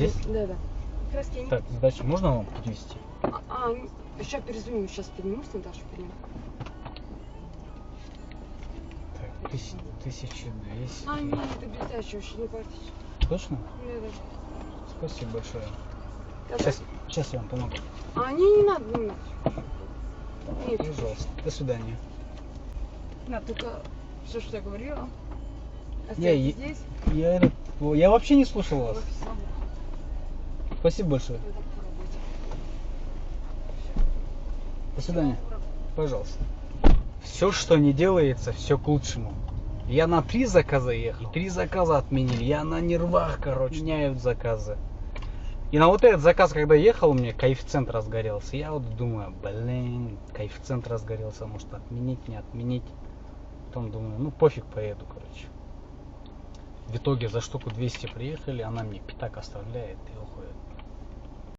Здесь? Да, да. Как раз я не... Так, сдачу можно вам подвезти? Сейчас перезвоню, сейчас поднимусь, Наташу подниму. Так, 1200. Нет, это блестяще, вообще не парьтесь. Точно? Да, да. Спасибо большое. Давай. Сейчас я вам помогу. Не надо, не надо. Нет. Пожалуйста. До свидания. На, только все, что я говорила. Я Оставьте здесь. Я вообще не слушал вас. В офис работы. Спасибо большое. Я так по работе. До свидания. Пожалуйста. Все, что не делается, все к лучшему. Я на 3 заказа ехал. 3 заказа отменили. Я на нервах, короче. Меняют заказы. И на вот этот заказ, когда ехал, у меня коэффициент разгорелся. Я вот думаю, блин, коэффициент разгорелся. Может отменить, не отменить. Потом думаю, ну пофиг, поеду, короче. В итоге за штуку 200 приехали. Она мне пятак оставляет и уходит.